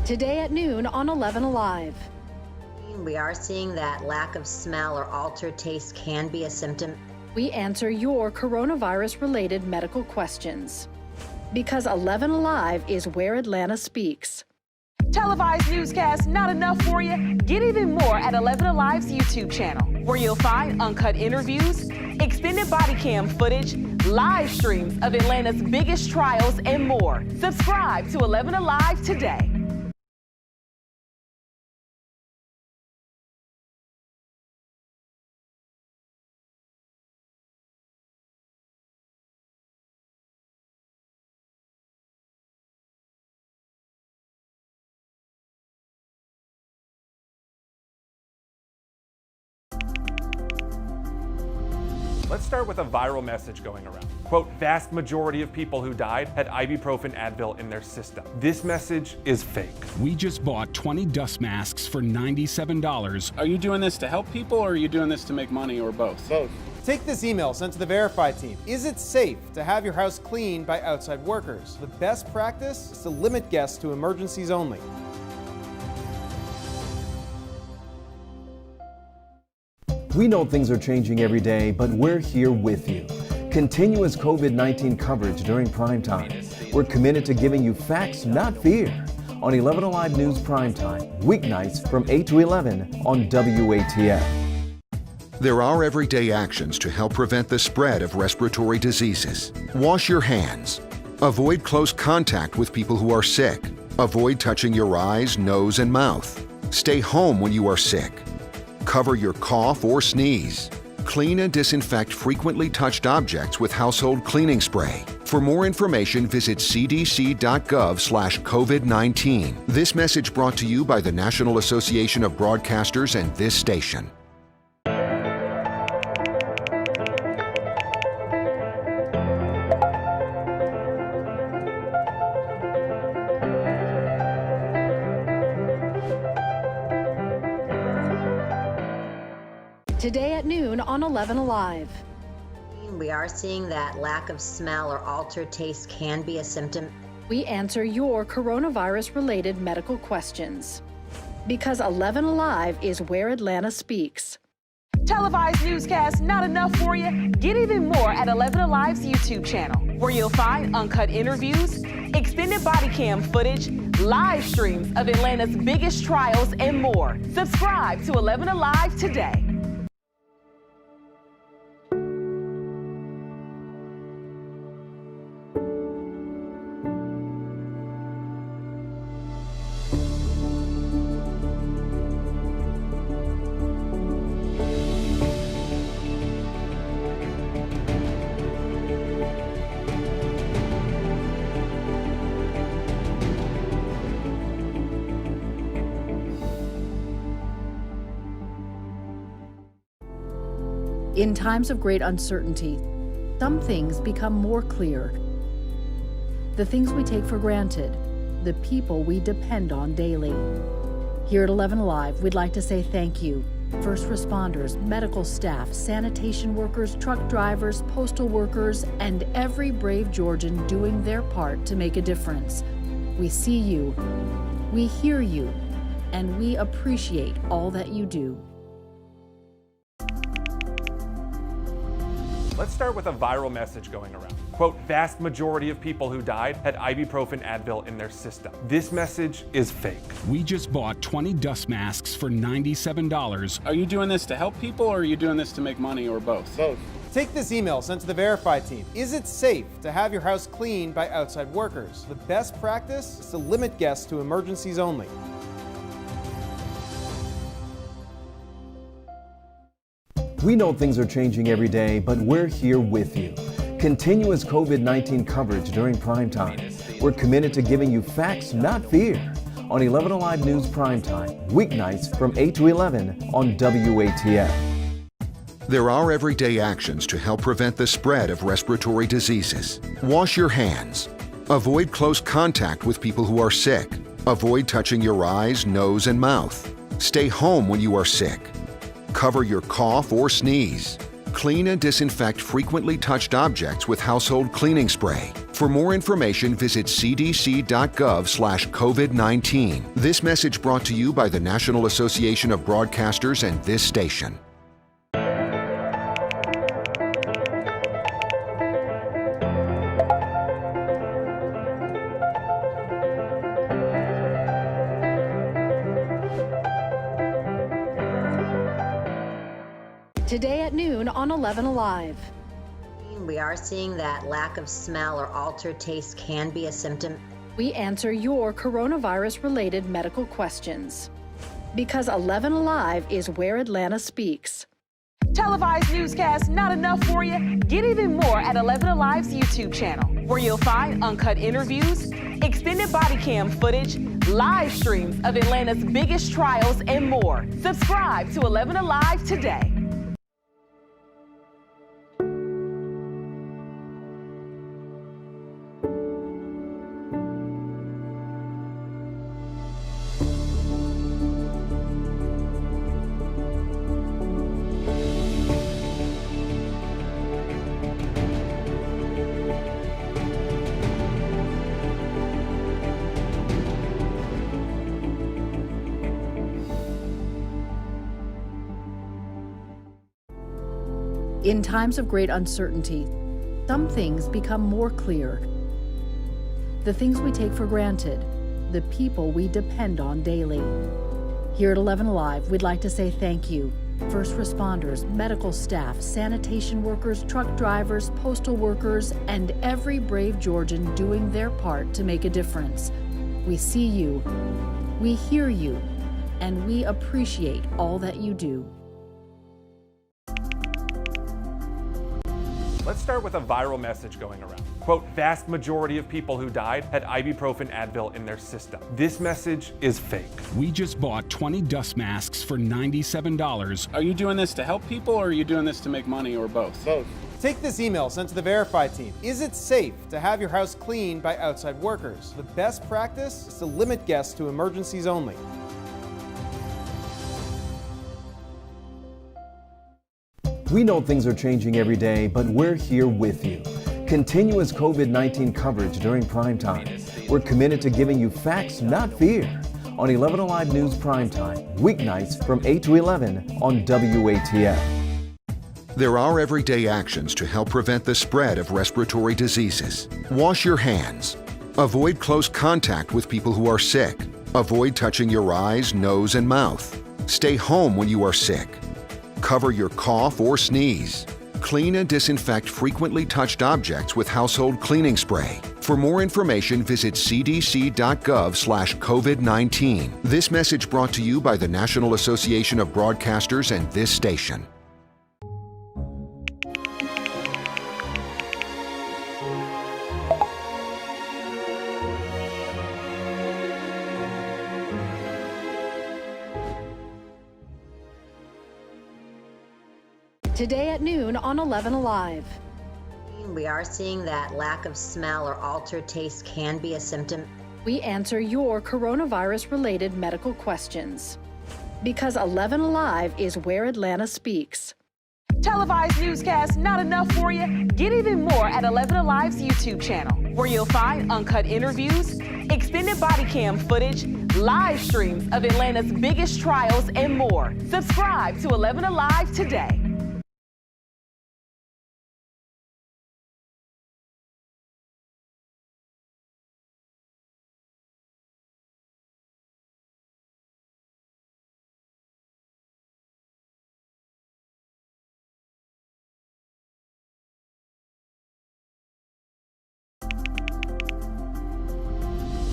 Today at noon on 11Alive. We are seeing that lack of smell or altered taste can be a symptom. We answer your coronavirus-related medical questions. Because 11Alive is where Atlanta speaks. Televised newscasts not enough for you? Get even more at 11Alive's YouTube channel, where you'll find uncut interviews, extended body cam footage, live streams of Atlanta's biggest trials, and more. Subscribe to 11Alive today. Let's start with a viral message going around. Quote, vast majority of people who died had ibuprofen Advil in their system. This message is fake. We just bought 20 dust masks for $97. Are you doing this to help people, or are you doing this to make money, or both? Both. Take this email sent to the Verify team. Is it safe to have your house cleaned by outside workers? The best practice is to limit guests to emergencies only. We know things are changing every day, but we're here with you. Continuous COVID-19 coverage during prime time. We're committed to giving you facts, not fear. On 11Alive News Primetime, weeknights from 8 to 11 on WATF. There are everyday actions to help prevent the spread of respiratory diseases. Wash your hands. Avoid close contact with people who are sick. Avoid touching your eyes, nose, and mouth. Stay home when you are sick. Cover your cough or sneeze. Clean and disinfect frequently touched objects with household cleaning spray. For more information, visit cdc.gov/COVID-19. This message brought to you by the National Association of Broadcasters and this station. Today at noon on 11Alive. We are seeing that lack of smell or altered taste can be a symptom. We answer your coronavirus-related medical questions. Because 11Alive is where Atlanta speaks. Televised newscasts not enough for you? Get even more at 11Alive's YouTube channel, where you'll find uncut interviews, extended body cam footage, live streams of Atlanta's biggest trials, and more. Subscribe to 11Alive today. In times of great uncertainty, some things become more clear. The things we take for granted, the people we depend on daily. Here at 11Alive, we'd like to say thank you. First responders, medical staff, sanitation workers, truck drivers, postal workers, and every brave Georgian doing their part to make a difference. We see you, we hear you, and we appreciate all that you do. Let's start with a viral message going around. Quote, vast majority of people who died had ibuprofen Advil in their system. This message is fake. We just bought 20 dust masks for $97. Are you doing this to help people, or are you doing this to make money, or both? Both. Take this email sent to the Verify team. Is it safe to have your house cleaned by outside workers? The best practice is to limit guests to emergencies only. We know things are changing every day, but we're here with you. Continuous COVID-19 coverage during prime time. We're committed to giving you facts, not fear. On 11Alive News Primetime, weeknights from 8 to 11 on WATF. There are everyday actions to help prevent the spread of respiratory diseases. Wash your hands. Avoid close contact with people who are sick. Avoid touching your eyes, nose, and mouth. Stay home when you are sick. Cover your cough or sneeze. Clean and disinfect frequently touched objects with household cleaning spray. For more information, visit cdc.gov/COVID-19. This message brought to you by the National Association of Broadcasters and this station. Today at noon on 11Alive. We are seeing that lack of smell or altered taste can be a symptom. We answer your coronavirus-related medical questions. Because 11Alive is where Atlanta speaks. Televised newscasts not enough for you? Get even more at 11Alive's YouTube channel, where you'll find uncut interviews, extended body cam footage, live streams of Atlanta's biggest trials, and more. Subscribe to 11Alive today. In times of great uncertainty, some things become more clear. The things we take for granted, the people we depend on daily. Here at 11Alive, we'd like to say thank you. First responders, medical staff, sanitation workers, truck drivers, postal workers, and every brave Georgian doing their part to make a difference. We see you, we hear you, and we appreciate all that you do. Let's start with a viral message going around. Quote, vast majority of people who died had ibuprofen Advil in their system. This message is fake. We just bought 20 dust masks for $97. Are you doing this to help people or are you doing this to make money or both? Both. Take this email sent to the Verify team. Is it safe to have your house cleaned by outside workers? The best practice is to limit guests to emergencies only. We know things are changing every day, but we're here with you. Continuous COVID-19 coverage during prime time. We're committed to giving you facts, not fear. On 11Alive News Primetime, weeknights from 8 to 11 on WATF. There are everyday actions to help prevent the spread of respiratory diseases. Wash your hands. Avoid close contact with people who are sick. Avoid touching your eyes, nose, and mouth. Stay home when you are sick. Cover your cough or sneeze. Clean and disinfect frequently touched objects with household cleaning spray. For more information, visit cdc.gov/COVID-19. This message brought to you by the National Association of Broadcasters and this station. Today at noon on 11Alive. We are seeing that lack of smell or altered taste can be a symptom. We answer your coronavirus-related medical questions. Because 11Alive is where Atlanta speaks. Televised newscasts not enough for you? Get even more at 11Alive's YouTube channel, where you'll find uncut interviews, extended body cam footage, live streams of Atlanta's biggest trials, and more. Subscribe to 11Alive today.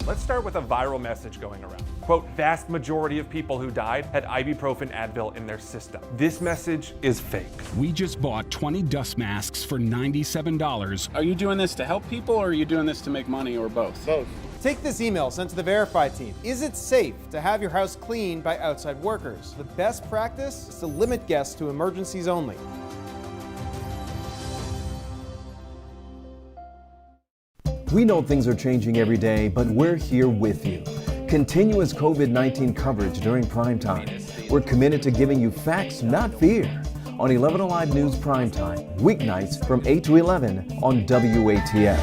Let's start with a viral message going around. Quote, vast majority of people who died had ibuprofen Advil in their system. This message is fake. We just bought 20 dust masks for $97. Are you doing this to help people or are you doing this to make money or both? Both. Take this email sent to the Verify team. Is it safe to have your house cleaned by outside workers? The best practice is to limit guests to emergencies only. We know things are changing every day, but we're here with you. Continuous COVID-19 coverage during prime time. We're committed to giving you facts, not fear. On 11Alive News Primetime, weeknights from 8 to 11 on WATF.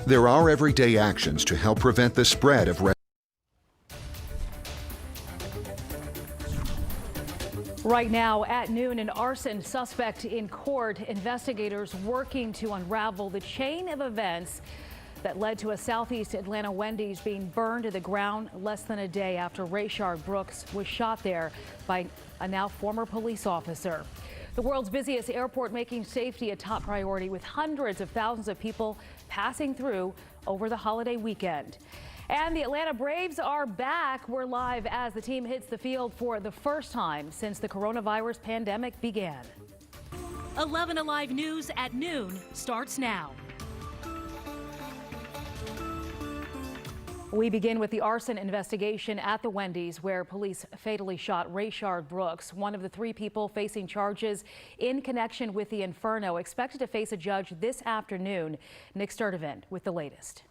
There are everyday actions to help prevent the spread of Right now at noon, an arson suspect in court. Investigators working to unravel the chain of events that led to a Southeast Atlanta Wendy's being burned to the ground less than a day after Rayshard Brooks was shot there by a now former police officer. The world's busiest airport making safety a top priority, with hundreds of thousands of people passing through over the holiday weekend. And the Atlanta Braves are back. We're live as the team hits the field for the first time since the coronavirus pandemic began. 11Alive News at noon starts now. We begin with the arson investigation at the Wendy's, where police fatally shot Rayshard Brooks, one of the 3 people facing charges in connection with the inferno, expected to face a judge this afternoon. Nick Sturdivant with the latest.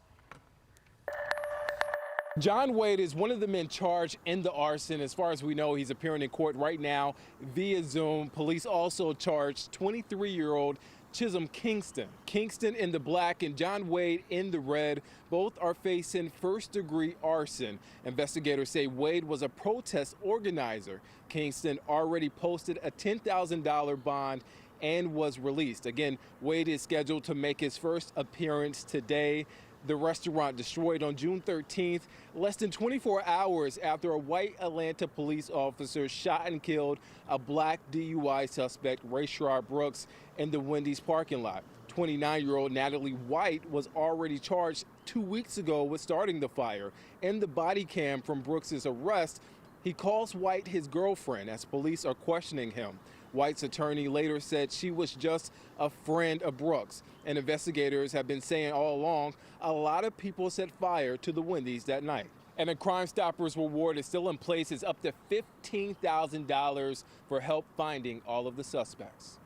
John Wade is one of the men charged in the arson. As far as we know, he's appearing in court right now via Zoom. Police also charged 23-year-old Chisholm Kingston. Kingston in the black and John Wade in the red. Both are facing first-degree arson. Investigators say Wade was a protest organizer. Kingston already posted a $10,000 bond and was released. Again, Wade is scheduled to make his first appearance today. The restaurant destroyed on June 13th, less than 24 hours after a white Atlanta police officer shot and killed a black DUI suspect, Rayshard Brooks, in the Wendy's parking lot. 29-year-old Natalie White was already charged 2 weeks ago with starting the fire. In the body cam from Brooks's arrest, he calls White his girlfriend as police are questioning him. White's attorney later said she was just a friend of Brooks. And investigators have been saying all along, a lot of people set fire to the Wendy's that night. And a Crime Stoppers reward is still in place. It's up to $15,000 for help finding all of the suspects.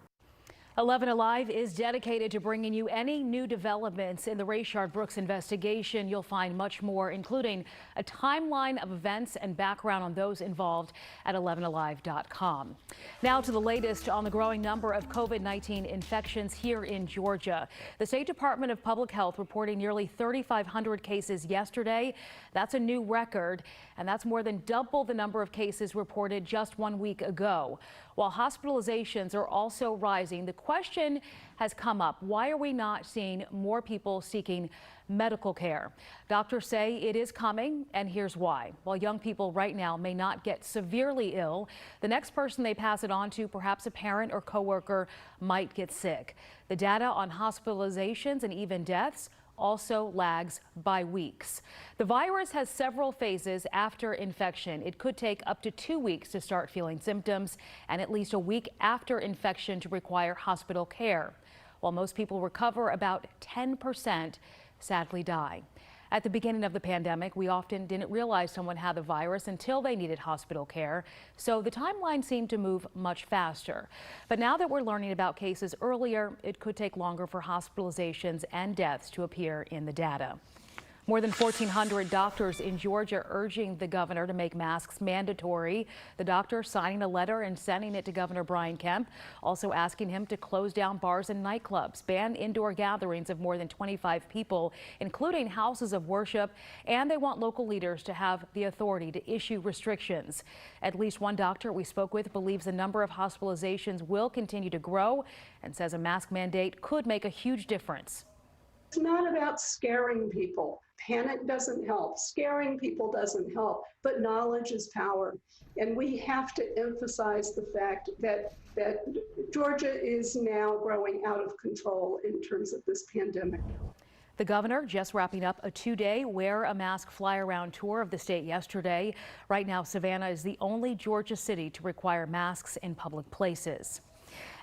11Alive is dedicated to bringing you any new developments in the Rayshard Brooks investigation. You'll find much more, including a timeline of events and background on those involved at 11alive.com. Now to the latest on the growing number of COVID-19 infections here in Georgia. The State Department of Public Health reporting nearly 3,500 cases yesterday. That's a new record, and that's more than double the number of cases reported just 1 week ago. While hospitalizations are also rising, the question has come up: why are we not seeing more people seeking medical care? Doctors say it is coming, and here's why. While young people right now may not get severely ill, the next person they pass it on to, perhaps a parent or coworker, might get sick. The data on hospitalizations and even deaths also lags by weeks. The virus has several phases after infection. It could take up to 2 weeks to start feeling symptoms, and at least a week after infection to require hospital care. While most people recover, about 10% sadly die. At the beginning of the pandemic, we often didn't realize someone had the virus until they needed hospital care, so the timeline seemed to move much faster. But now that we're learning about cases earlier, it could take longer for hospitalizations and deaths to appear in the data. More than 1,400 doctors in Georgia urging the governor to make masks mandatory. The doctor signing a letter and sending it to Governor Brian Kemp, also asking him to close down bars and nightclubs, ban indoor gatherings of more than 25 people, including houses of worship, and they want local leaders to have the authority to issue restrictions. At least one doctor we spoke with believes the number of hospitalizations will continue to grow and says a mask mandate could make a huge difference. It's not about scaring people. Panic doesn't help. Scaring people doesn't help. But knowledge is power. And we have to emphasize the fact that Georgia is now growing out of control in terms of this pandemic. The governor just wrapping up a 2-day Wear a Mask Fly Around tour of the state yesterday. Right now, Savannah is the only Georgia city to require masks in public places.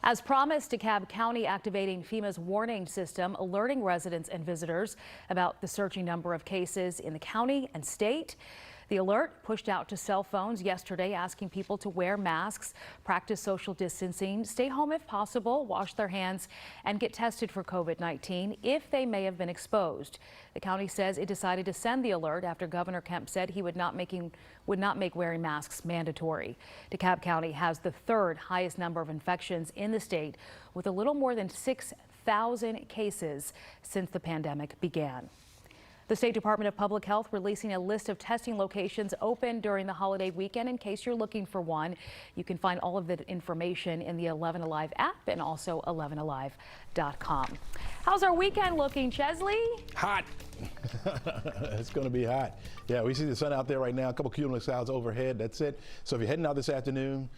As promised, DeKalb County activating FEMA's warning system, alerting residents and visitors about the surging number of cases in the county and state. The alert pushed out to cell phones yesterday, asking people to wear masks, practice social distancing, stay home if possible, wash their hands, and get tested for COVID-19 if they may have been exposed. The county says it decided to send the alert after Governor Kemp said he would not make wearing masks mandatory. DeKalb County has the 3rd highest number of infections in the state, with a little more than 6,000 1,000 cases since the pandemic began. The State Department of Public Health releasing a list of testing locations open during the holiday weekend. In case you're looking for one, you can find all of the information in the 11Alive app and also 11alive.com. How's our weekend looking, Chesley? Hot. It's going to be hot. Yeah, we see the sun out there right now, a couple cumulus clouds overhead. That's it. So if you're heading out this afternoon,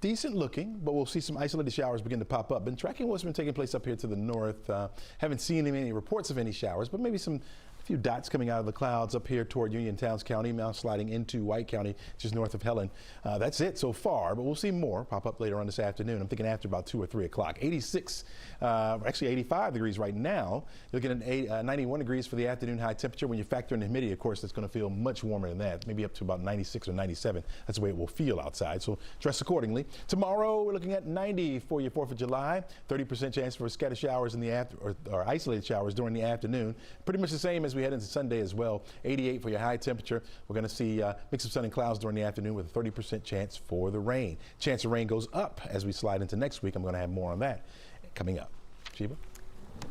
decent looking, but we'll see some isolated showers begin to pop up. Been tracking what's been taking place up here to the north. Haven't seen any reports of any showers, but maybe some few dots coming out of the clouds up here toward Union Towns County, now sliding into White County, just north of Helen. That's it so far, but we'll see more pop up later on this afternoon. I'm thinking after about 2 or 3 o'clock. 86, actually 85 degrees right now. You're looking at 91 degrees for the afternoon high temperature. When you factor in the humidity, of course, it's going to feel much warmer than that, maybe up to about 96 or 97. That's the way it will feel outside, so dress accordingly. Tomorrow, we're looking at 90 for your 4th of July, 30% chance for scattered showers in the or isolated showers during the afternoon. Pretty much the same as we head into Sunday as well. 88 for your high temperature. We're going to see a mix of sun and clouds during the afternoon with a 30% chance for the rain. Chance of rain goes up as we slide into next week. I'm going to have more on that coming up. Sheba?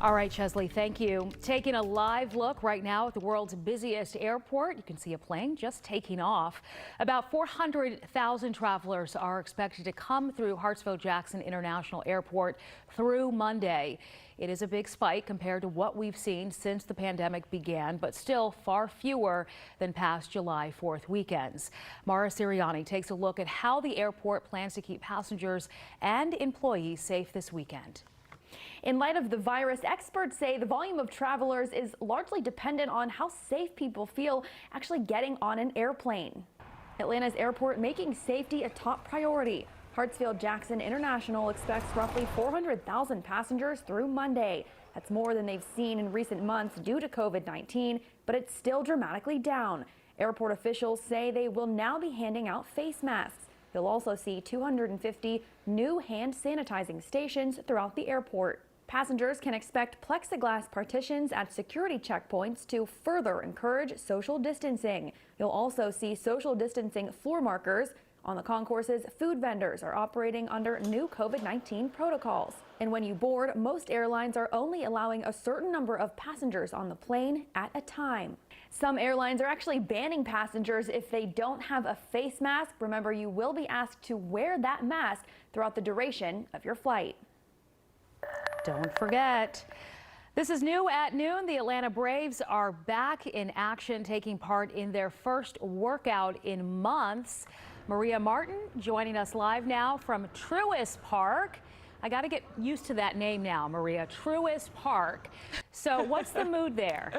All right, Chesley, thank you. Taking a live look right now at the world's busiest airport. You can see a plane just taking off. About 400,000 travelers are expected to come through Hartsfield-Jackson International Airport through Monday. It is a big spike compared to what we've seen since the pandemic began, but still far fewer than past July 4th weekends. Mara Sirianni takes a look at how the airport plans to keep passengers and employees safe this weekend. In light of the virus, experts say the volume of travelers is largely dependent on how safe people feel actually getting on an airplane. Atlanta's airport making safety a top priority. Hartsfield-Jackson International expects roughly 400,000 passengers through Monday. That's more than they've seen in recent months due to COVID-19, but it's still dramatically down. Airport officials say they will now be handing out face masks. You'll also see 250 new hand sanitizing stations throughout the airport. Passengers can expect plexiglass partitions at security checkpoints to further encourage social distancing. You'll also see social distancing floor markers. On the concourses, food vendors are operating under new COVID-19 protocols. And when you board, most airlines are only allowing a certain number of passengers on the plane at a time. Some airlines are actually banning passengers if they don't have a face mask. Remember, you will be asked to wear that mask throughout the duration of your flight. Don't forget. This is new at noon. The Atlanta Braves are back in action, taking part in their first workout in months. Maria Martin joining us live now from Truist Park. I got to get used to that name now, Maria. Truist Park. So what's the mood there?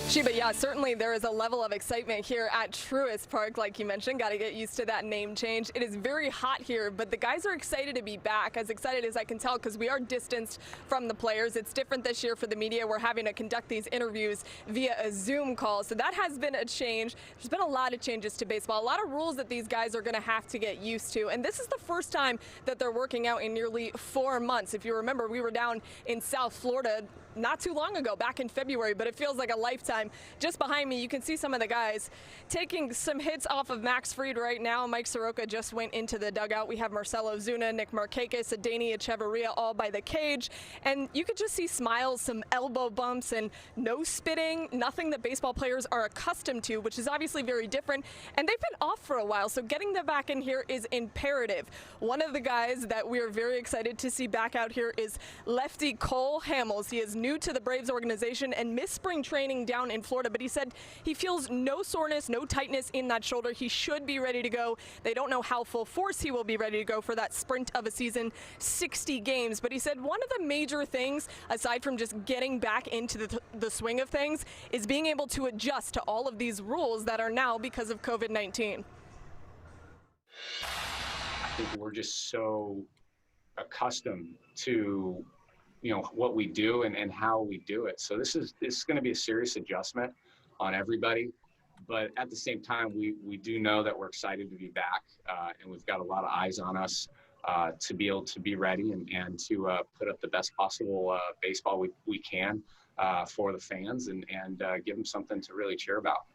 Sheba, yeah, certainly there is a level of excitement here at Truist Park, like you mentioned. Got to get used to that name change. It is very hot here, but the guys are excited to be back, as excited as I can tell, because we are distanced from the players. It's different this year for the media. We're having to conduct these interviews via a Zoom call, so that has been a change. There's been a lot of changes to baseball, a lot of rules that these guys are going to have to get used to, and this is the first time that they're working out in nearly 4 months. If you remember, we were down in South Florida not too long ago, back in February, but it feels like a lifetime. Just behind me, you can see some of the guys taking some hits off of Max Fried right now. Mike Soroka just went into the dugout. We have Marcelo Zuna, Nick Markakis, Adeiny Echeverria all by the cage. And you could just see smiles, some elbow bumps, and no spitting, nothing that baseball players are accustomed to, which is obviously very different. And they've been off for a while, so getting them back in here is imperative. One of the guys that we are very excited to see back out here is lefty Cole Hamels. He is new to the Braves organization and missed spring training down in Florida, but he said he feels no soreness, no tightness in that shoulder. He should be ready to go. They don't know how full force he will be ready to go for that sprint of a season, 60 games. But he said one of the major things, aside from just getting back into the swing of things, is being able to adjust to all of these rules that are now because of COVID-19. I think we're just so accustomed to what we do and how we do it. So this is going to be a serious adjustment on everybody. But at the same time, we do know that we're excited to be back, and we've got a lot of eyes on us to be able to be ready and to put up the best possible baseball we can for the fans and give them something to really cheer about.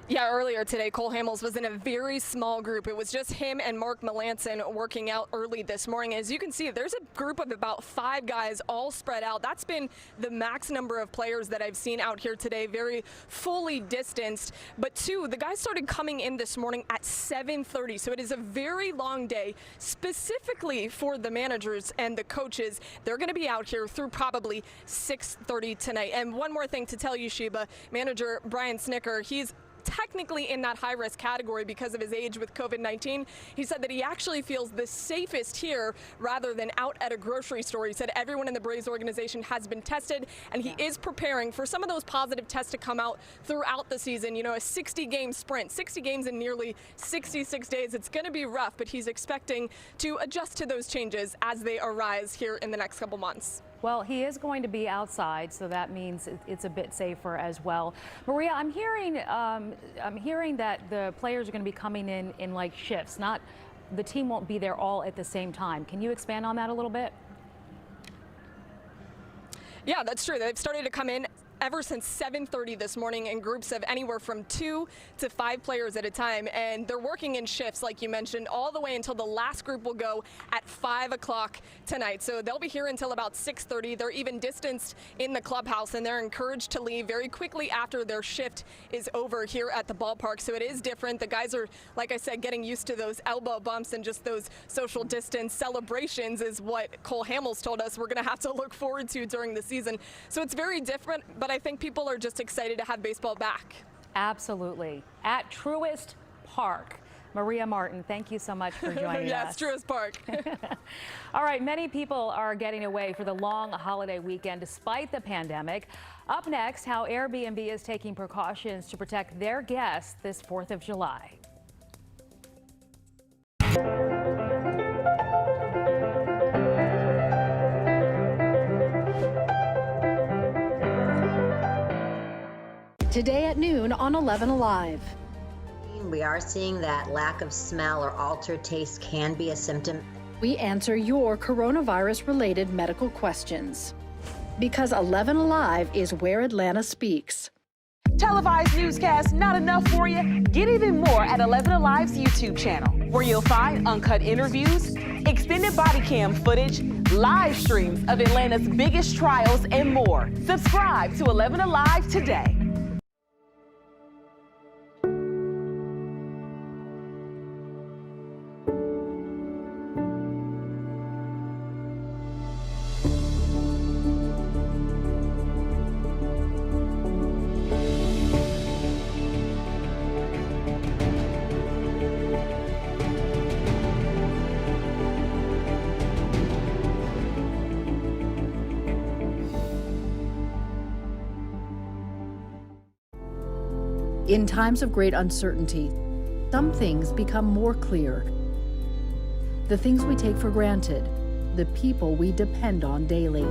Yeah, earlier today, Cole Hamels was in a very small group. It was just him and Mark Melanson working out early this morning. As you can see, there's a group of about 5 guys all spread out. That's been the max number of players that I've seen out here today, very fully distanced. But the guys started coming in this morning at 7:30, so it is a very long day, specifically for the managers and the coaches. They're going to be out here through probably 6:30 tonight. And one more thing to tell you, Sheba, manager Brian Snicker, he's technically in that high-risk category because of his age with COVID-19. He said that he actually feels the safest here rather than out at a grocery store. He said everyone in the Braves organization has been tested, and he is preparing for some of those positive tests to come out throughout the season. You know, a 60-game sprint, 60 games in nearly 66 days. It's going to be rough, but he's expecting to adjust to those changes as they arise here in the next couple months. Well, he is going to be outside, so that means it's a bit safer as well. Maria, I'm hearing that the players are going to be coming in like shifts. Not the team won't be there all at the same time. Can you expand on that a little bit? Yeah, that's true. They've started to come in ever since 7:30 this morning in groups of anywhere from 2 to 5 players at a time, and they're working in shifts, like you mentioned, all the way until the last group will go at 5 o'clock tonight. So they'll be here until about 6:30. They're even distanced in the clubhouse, and they're encouraged to leave very quickly after their shift is over here at the ballpark. So it is different. The guys are, like I said, getting used to those elbow bumps and just those social distance celebrations is what Cole Hamels told us we're going to have to look forward to during the season. So it's very different, but I think people are just excited to have baseball back. Absolutely. At Truist Park. Maria Martin, thank you so much for joining us. Yes, Truist Park. All right, many people are getting away for the long holiday weekend despite the pandemic. Up next, how Airbnb is taking precautions to protect their guests this 4th of July. Today at noon on 11Alive. We are seeing that lack of smell or altered taste can be a symptom. We answer your coronavirus-related medical questions. Because 11Alive is where Atlanta speaks. Televised newscasts not enough for you? Get even more at 11Alive's YouTube channel, where you'll find uncut interviews, extended body cam footage, live streams of Atlanta's biggest trials, and more. Subscribe to 11Alive today. In times of great uncertainty, some things become more clear. The things we take for granted, the people we depend on daily.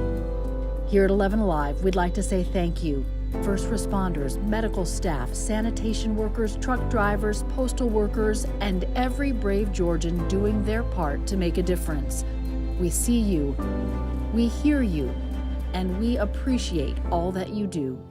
Here at 11Alive, we'd like to say thank you. First responders, medical staff, sanitation workers, truck drivers, postal workers, and every brave Georgian doing their part to make a difference. We see you, we hear you, and we appreciate all that you do.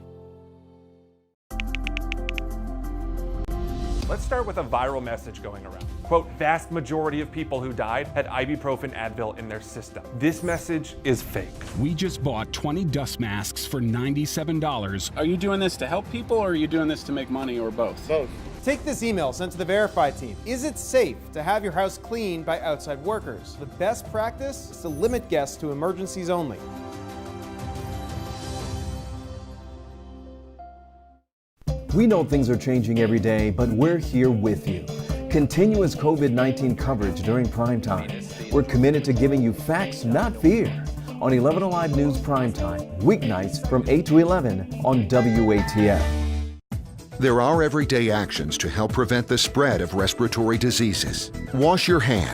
Let's start with a viral message going around. Quote, vast majority of people who died had ibuprofen Advil in their system. This message is fake. We just bought 20 dust masks for $97. Are you doing this to help people, or are you doing this to make money, or both? Both. Take this email sent to the Verify team. Is it safe to have your house cleaned by outside workers? The best practice is to limit guests to emergencies only. We know things are changing every day, but we're here with you. Continuous COVID-19 coverage during prime time. We're committed to giving you facts, not fear. On 11Alive News Primetime, weeknights from 8 to 11 on WATF. There are everyday actions to help prevent the spread of respiratory diseases. Wash your hands.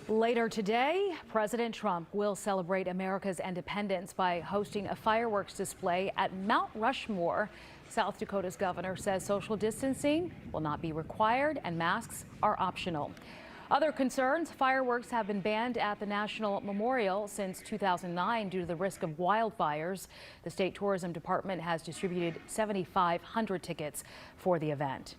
Later today, President Trump will celebrate America's independence by hosting a fireworks display at Mount Rushmore. South Dakota's governor says social distancing will not be required and masks are optional. Other concerns, fireworks have been banned at the National Memorial since 2009 due to the risk of wildfires. The state tourism department has distributed 7,500 tickets for the event.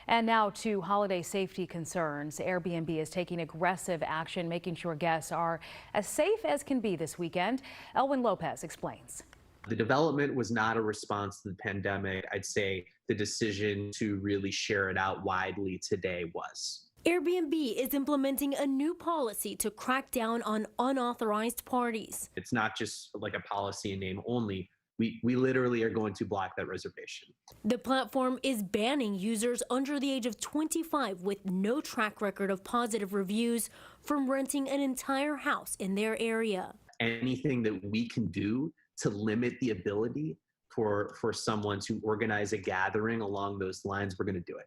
And now to holiday safety concerns. Airbnb is taking aggressive action, making sure guests are as safe as can be this weekend. Elwin Lopez explains. The development was not a response to the pandemic. I'd say the decision to really share it out widely today was. Airbnb is implementing a new policy to crack down on unauthorized parties. It's not just like a policy in name only. We literally are going to block that reservation. The platform is banning users under the age of 25 with no track record of positive reviews from renting an entire house in their area. Anything that we can do to limit the ability for someone to organize a gathering along those lines, we're going to do it.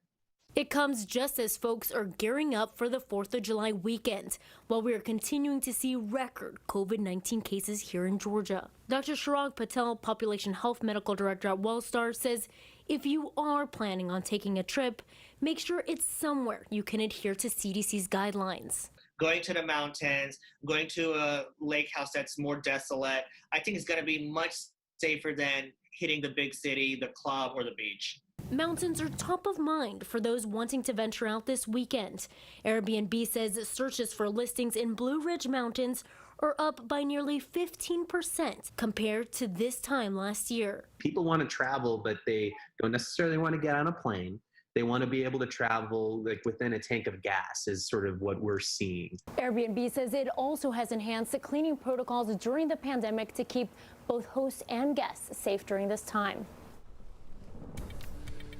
It comes just as folks are gearing up for the 4th of July weekend, while we are continuing to see record COVID-19 cases here in Georgia. Dr. Chirag Patel, Population Health Medical Director at Wellstar, says if you are planning on taking a trip, make sure it's somewhere you can adhere to CDC's guidelines. Going to the mountains, going to a lake house that's more desolate, I think it's going to be much safer than hitting the big city, the club, or the beach. Mountains are top of mind for those wanting to venture out this weekend. Airbnb says searches for listings in Blue Ridge Mountains are up by nearly 15% compared to this time last year. People want to travel, but they don't necessarily want to get on a plane. They want to be able to travel like within a tank of gas is sort of what we're seeing. Airbnb says it also has enhanced the cleaning protocols during the pandemic to keep both hosts and guests safe during this time.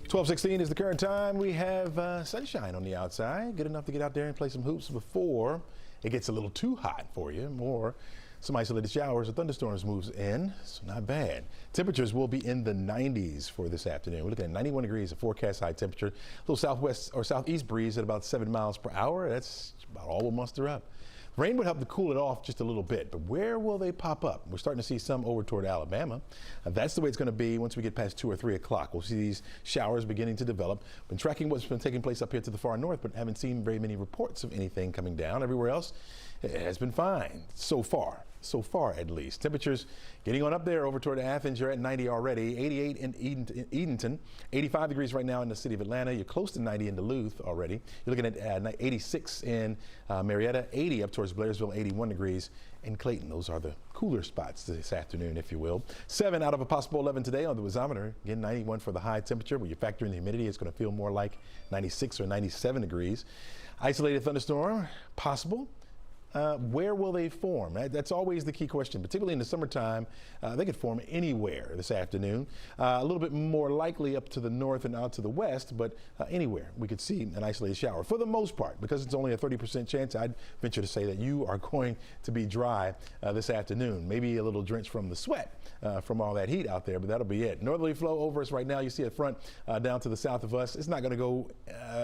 12:16 is the current time. We have sunshine on the outside, good enough to get out there and play some hoops before it gets a little too hot for you. More some isolated showers or thunderstorms moves in, so not bad. Temperatures will be in the 90s for this afternoon. We're looking at 91 degrees of forecast high temperature. A little southwest or southeast breeze at about 7 miles per hour. That's about all we'll muster up. Rain would help to cool it off just a little bit, but where will they pop up? We're starting to see some over toward Alabama. That's the way it's going to be once we get past 2 or 3 o'clock. We'll see these showers beginning to develop. Been tracking what's been taking place up here to the far north, but haven't seen very many reports of anything coming down. Everywhere else it has been fine so far at least. Temperatures getting on up there over toward Athens. You're at 90 already. 88 in Edenton, 85 degrees right now in the city of Atlanta. You're close to 90 in Duluth already. You're looking at 86 in Marietta, 80 up towards Blairsville, 81 degrees in Clayton. Those are the cooler spots this afternoon, if you will. 7 out of a possible 11 today on the wazometer. Again, 91 for the high temperature. When you factor in the humidity, it's going to feel more like 96 or 97 degrees. Isolated thunderstorm possible. Where will they form? That's always the key question, particularly in the summertime. They could form anywhere this afternoon. A little bit more likely up to the north and out to the west, but anywhere we could see an isolated shower. For the most part, because it's only a 30% chance, I'd venture to say that you are going to be dry this afternoon. Maybe a little drench from the sweat from all that heat out there, but that'll be it. Northerly flow over us right now. You see a front down to the south of us. It's not going to go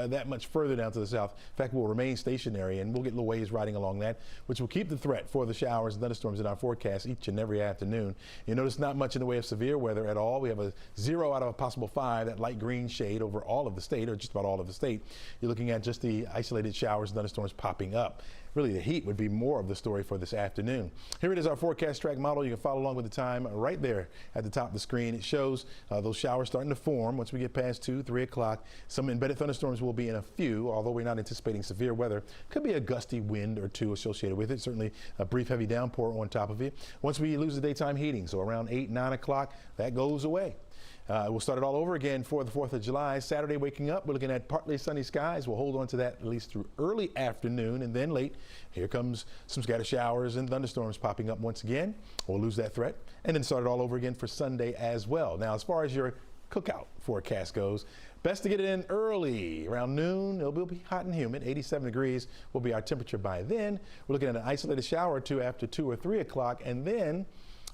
that much further down to the south. In fact, we'll remain stationary, and we'll get little waves riding along that, which will keep the threat for the showers and thunderstorms in our forecast each and every afternoon. You notice not much in the way of severe weather at all. We have a 0 out of a possible 5, that light green shade over all of the state, or just about all of the state. You're looking at just the isolated showers and thunderstorms popping up. Really, the heat would be more of the story for this afternoon. Here it is, our forecast track model. You can follow along with the time right there at the top of the screen. It shows those showers starting to form once we get past 2, 3 o'clock. Some embedded thunderstorms will be in a few, although we're not anticipating severe weather. Could be a gusty wind or two associated with it. Certainly a brief heavy downpour on top of it. Once we lose the daytime heating, so around 8, 9 o'clock, that goes away. We'll start it all over again for the 4th of July. Saturday waking up, we're looking at partly sunny skies. We'll hold on to that at least through early afternoon, and then late, here comes some scattered showers and thunderstorms popping up once again. We'll lose that threat, and then start it all over again for Sunday as well. Now, as far as your cookout forecast goes, best to get it in early, around noon. It'll be hot and humid. 87 degrees will be our temperature by then. We're looking at an isolated shower or two after 2 or 3 o'clock, and then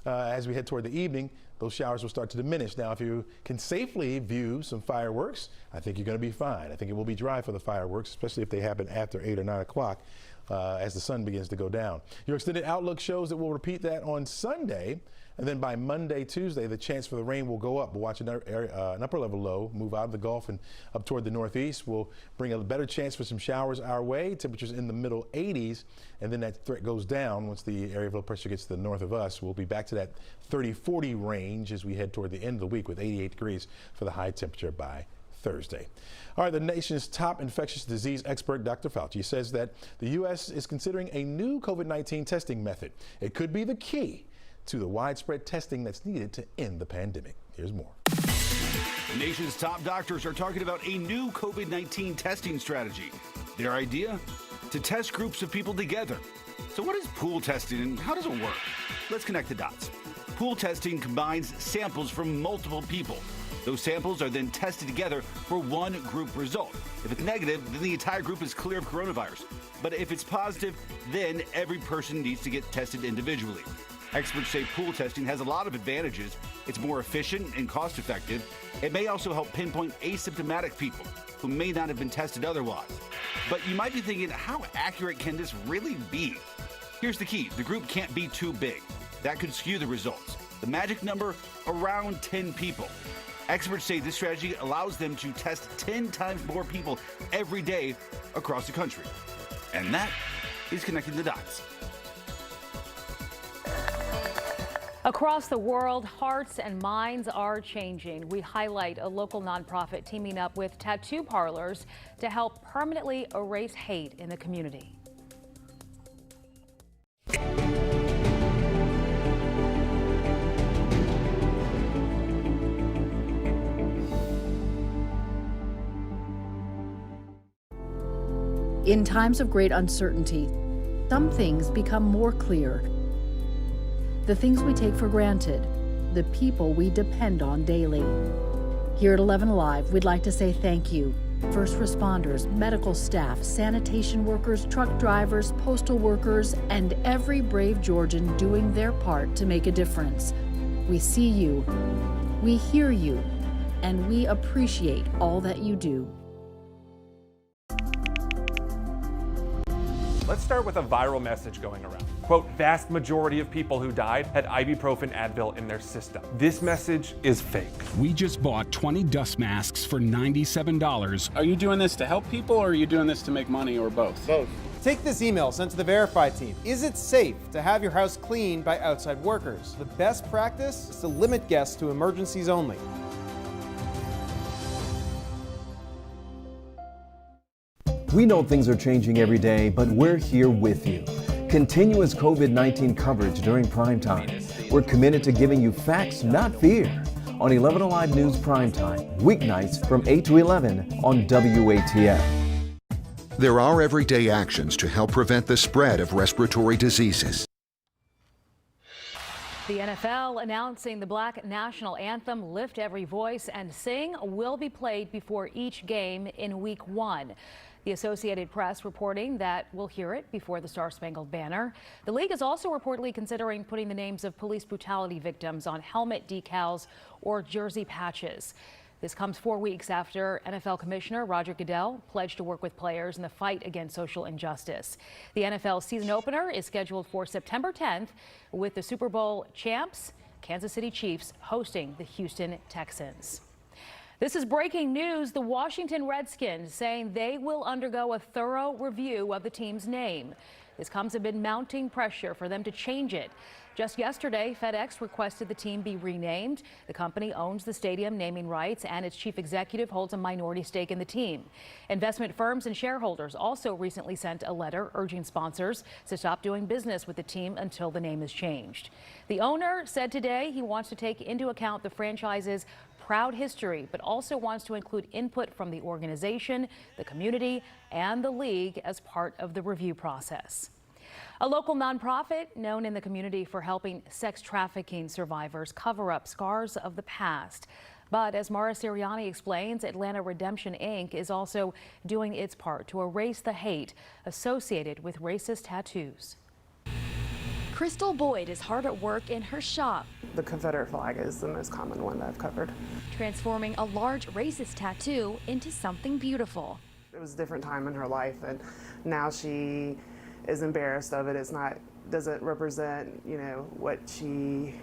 as we head toward the evening, those showers will start to diminish. Now, if you can safely view some fireworks, I think you're going to be fine. I think it will be dry for the fireworks, especially if they happen after 8 or 9 o'clock. as the sun begins to go down. Your extended outlook shows that we'll repeat that on Sunday. And then by Monday, Tuesday, the chance for the rain will go up. We'll watch an upper level low move out of the Gulf and up toward the northeast. Will bring a better chance for some showers our way. Temperatures in the middle 80s. And then that threat goes down once the area of low pressure gets to the north of us. We'll be back to that 30-40 range as we head toward the end of the week with 88 degrees for the high temperature by Thursday. All right, the nation's top infectious disease expert, Dr. Fauci, says that the U.S. is considering a new COVID-19 testing method. It could be the key to the widespread testing that's needed to end the pandemic. Here's more. The nation's top doctors are talking about a new COVID-19 testing strategy. Their idea? To test groups of people together. So what is pool testing and how does it work? Let's connect the dots. Pool testing combines samples from multiple people. Those samples are then tested together for one group result. If it's negative, then the entire group is clear of coronavirus. But if it's positive, then every person needs to get tested individually. Experts say pool testing has a lot of advantages. It's more efficient and cost-effective. It may also help pinpoint asymptomatic people who may not have been tested otherwise. But you might be thinking, how accurate can this really be? Here's the key. The group can't be too big. That could skew the results. The magic number, around 10 people. Experts say this strategy allows them to test 10 times more people every day across the country. And that is connecting the dots. Across the world, hearts and minds are changing. We highlight a local nonprofit teaming up with tattoo parlors to help permanently erase hate in the community. In times of great uncertainty, some things become more clear. The things we take for granted, the people we depend on daily. Here at 11Alive, we'd like to say thank you. First responders, medical staff, sanitation workers, truck drivers, postal workers, and every brave Georgian doing their part to make a difference. We see you, we hear you, and we appreciate all that you do. Let's start with a viral message going around. Quote, vast majority of people who died had ibuprofen Advil in their system. This message is fake. We just bought 20 dust masks for $97. Are you doing this to help people or are you doing this to make money or both? Both. Take this email sent to the Verify team. Is it safe to have your house cleaned by outside workers? The best practice is to limit guests to emergencies only. We know things are changing every day, but we're here with you. Continuous COVID-19 coverage during prime time. We're committed to giving you facts, not fear. On 11Alive News Primetime, weeknights from 8 to 11 on WATF. There are everyday actions to help prevent the spread of respiratory diseases. The NFL announcing the Black National Anthem, Lift Every Voice and Sing, will be played before each game in Week 1. The Associated Press reporting that we'll hear it before the Star-Spangled Banner. The league is also reportedly considering putting the names of police brutality victims on helmet decals or jersey patches. This comes 4 weeks after NFL Commissioner Roger Goodell pledged to work with players in the fight against social injustice. The NFL season opener is scheduled for September 10th with the Super Bowl champs, Kansas City Chiefs, hosting the Houston Texans. This is breaking news. The Washington Redskins saying they will undergo a thorough review of the team's name. This comes amid mounting pressure for them to change it. Just yesterday, FedEx requested the team be renamed. The company owns the stadium naming rights, and its chief executive holds a minority stake in the team. Investment firms and shareholders also recently sent a letter urging sponsors to stop doing business with the team until the name is changed. The owner said today he wants to take into account the franchise's proud history, but also wants to include input from the organization, the community, and the league as part of the review process. A local nonprofit known in the community for helping sex trafficking survivors cover up scars of the past. But as Mara Siriani explains, Atlanta Redemption Inc. is also doing its part to erase the hate associated with racist tattoos. Crystal Boyd is hard at work in her shop. The Confederate flag is the most common one that I've covered. Transforming a large racist tattoo into something beautiful. It was a different time in her life, and now she is embarrassed of it. Doesn't represent, what she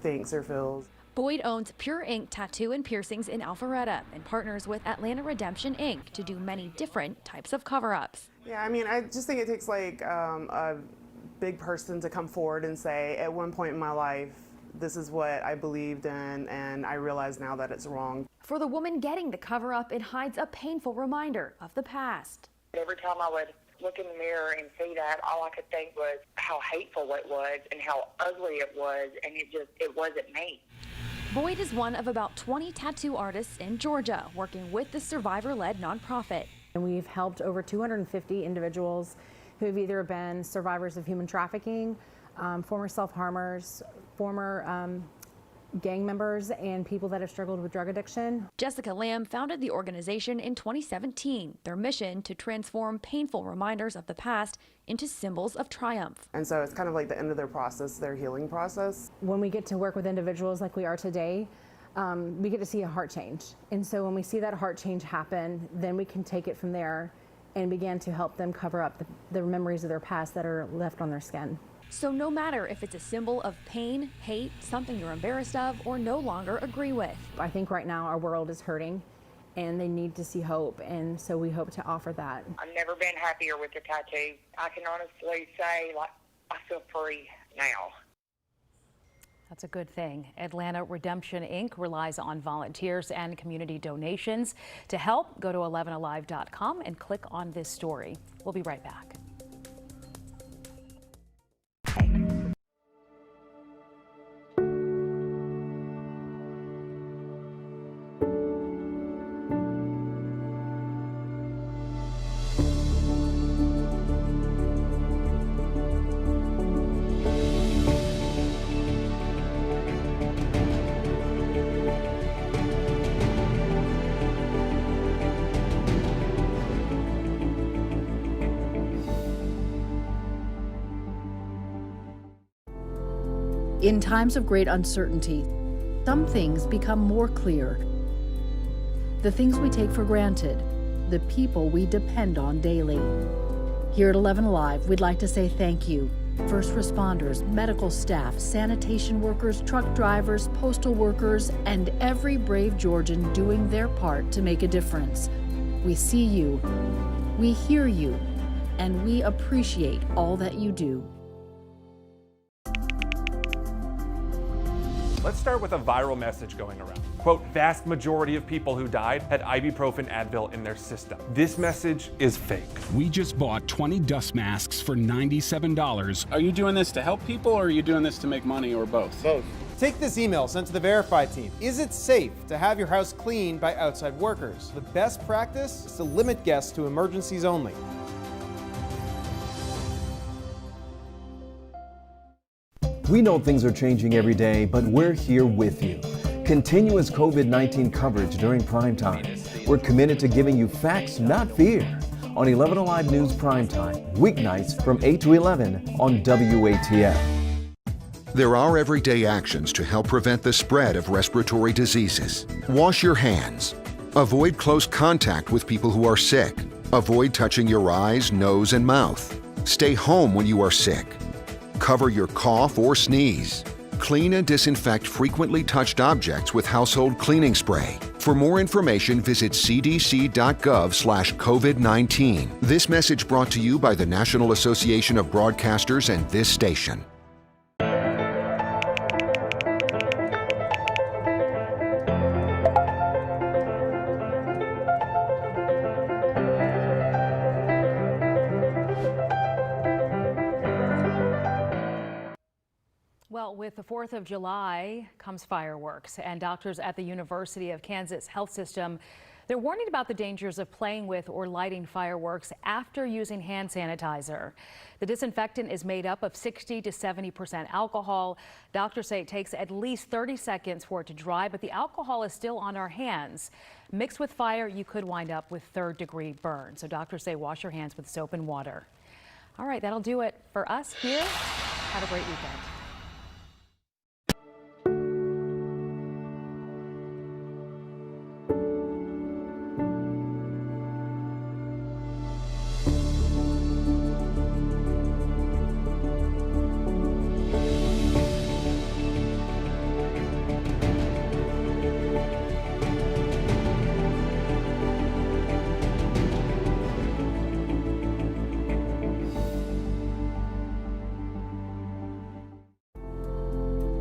thinks or feels. Boyd owns Pure Ink Tattoo and Piercings in Alpharetta and partners with Atlanta Redemption Inc. to do many different types of cover-ups. Yeah, I just think it takes a big person to come forward and say, at one point in my life, this is what I believed in, and I realize now that it's wrong. For the woman getting the cover-up, it hides a painful reminder of the past. Every time I would look in the mirror and see that, all I could think was how hateful it was and how ugly it was, and it wasn't me. Boyd is one of about 20 tattoo artists in Georgia working with the survivor-led nonprofit. And we've helped over 250 individuals who have either been survivors of human trafficking, former self-harmers, former gang members, and people that have struggled with drug addiction. Jessica Lamb founded the organization in 2017. Their mission to transform painful reminders of the past into symbols of triumph. And so it's kind of like the end of their process, their healing process. When we get to work with individuals like we are today, we get to see a heart change. And so when we see that heart change happen, then we can take it from there and begin to help them cover up the memories of their past that are left on their skin. So no matter if it's a symbol of pain, hate, something you're embarrassed of, or no longer agree with. I think right now our world is hurting and they need to see hope, and so we hope to offer that. I've never been happier with the tattoo. I can honestly say, I feel free now. That's a good thing. Atlanta Redemption Inc. relies on volunteers and community donations. To help, go to 11alive.com and click on this story. We'll be right back. In times of great uncertainty, some things become more clear. The things we take for granted, the people we depend on daily. Here at 11Alive, we'd like to say thank you. First responders, medical staff, sanitation workers, truck drivers, postal workers, and every brave Georgian doing their part to make a difference. We see you, we hear you, and we appreciate all that you do. Let's start with a viral message going around. Quote, vast majority of people who died had ibuprofen Advil in their system. This message is fake. We just bought 20 dust masks for $97. Are you doing this to help people or are you doing this to make money or both? Both. Take this email sent to the Verify team. Is it safe to have your house cleaned by outside workers? The best practice is to limit guests to emergencies only. We know things are changing every day, but we're here with you. Continuous COVID-19 coverage during prime time. We're committed to giving you facts, not fear. On 11Alive News Primetime, weeknights from 8 to 11 on WATF. There are everyday actions to help prevent the spread of respiratory diseases. Wash your hands. Avoid close contact with people who are sick. Avoid touching your eyes, nose, and mouth. Stay home when you are sick. Cover your cough or sneeze. Clean and disinfect frequently touched objects with household cleaning spray. For more information, visit cdc.gov/COVID-19. This message brought to you by the National Association of Broadcasters and this station. Well, with the 4th of July comes fireworks, and doctors at the University of Kansas Health System, they're warning about the dangers of playing with or lighting fireworks after using hand sanitizer. The disinfectant is made up of 60 to 70% alcohol. Doctors say it takes at least 30 seconds for it to dry, but the alcohol is still on our hands. Mixed with fire, you could wind up with third-degree burn. So doctors say wash your hands with soap and water. All right, that'll do it for us here. Have a great weekend.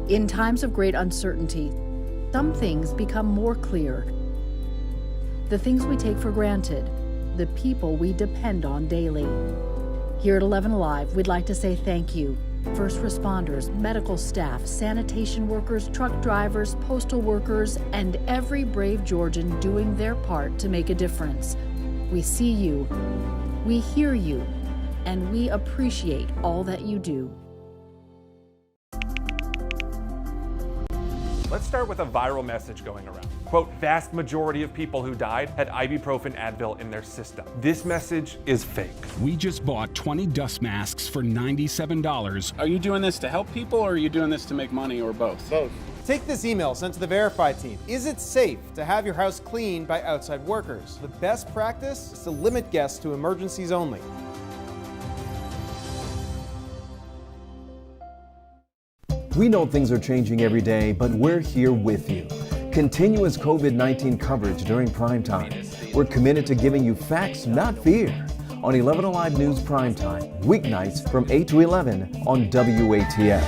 In times of great uncertainty, some things become more clear. The things we take for granted, the people we depend on daily. Here at 11Alive, we'd like to say thank you. First responders, medical staff, sanitation workers, truck drivers, postal workers, and every brave Georgian doing their part to make a difference. We see you, we hear you, and we appreciate all that you do. Let's start with a viral message going around. Quote, vast majority of people who died had ibuprofen Advil in their system. This message is fake. We just bought 20 dust masks for $97. Are you doing this to help people or are you doing this to make money or both? Both. Take this email sent to the Verify team. Is it safe to have your house cleaned by outside workers? The best practice is to limit guests to emergencies only. We know things are changing every day, but we're here with you. Continuous COVID-19 coverage during prime time. We're committed to giving you facts, not fear. On 11Alive News Primetime, weeknights from 8 to 11 on WATF.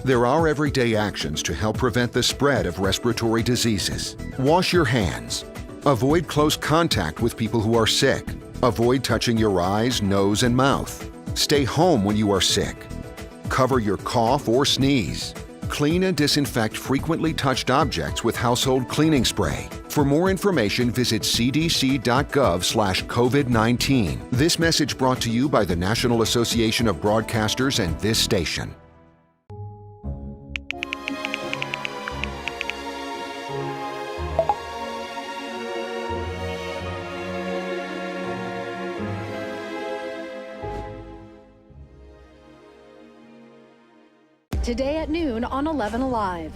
There are everyday actions to help prevent the spread of respiratory diseases. Wash your hands. Avoid close contact with people who are sick. Avoid touching your eyes, nose, and mouth. Stay home when you are sick. Cover your cough or sneeze. Clean and disinfect frequently touched objects with household cleaning spray. For more information, visit cdc.gov/COVID-19. This message brought to you by the National Association of Broadcasters and this station. Today at noon on 11Alive.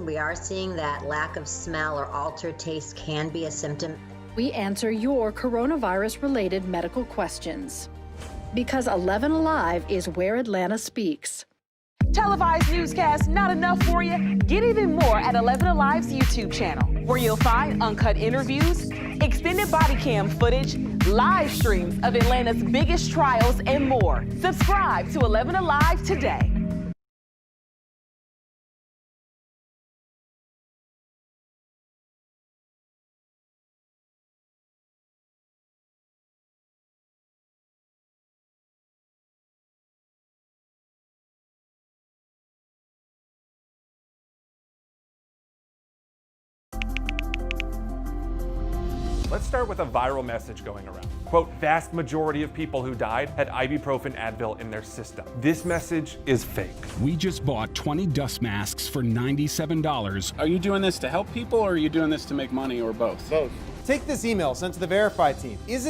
We are seeing that lack of smell or altered taste can be a symptom. We answer your coronavirus-related medical questions. Because 11Alive is where Atlanta speaks. Televised newscasts not enough for you? Get even more at 11Alive's YouTube channel, where you'll find uncut interviews, extended body cam footage, live streams of Atlanta's biggest trials, and more. Subscribe to 11Alive today. Let's start with a viral message going around. Quote, vast majority of people who died had ibuprofen Advil in their system. This message is fake. We just bought 20 dust masks for $97. Are you doing this to help people or are you doing this to make money or both? Both. Take this email sent to the Verify team. Is it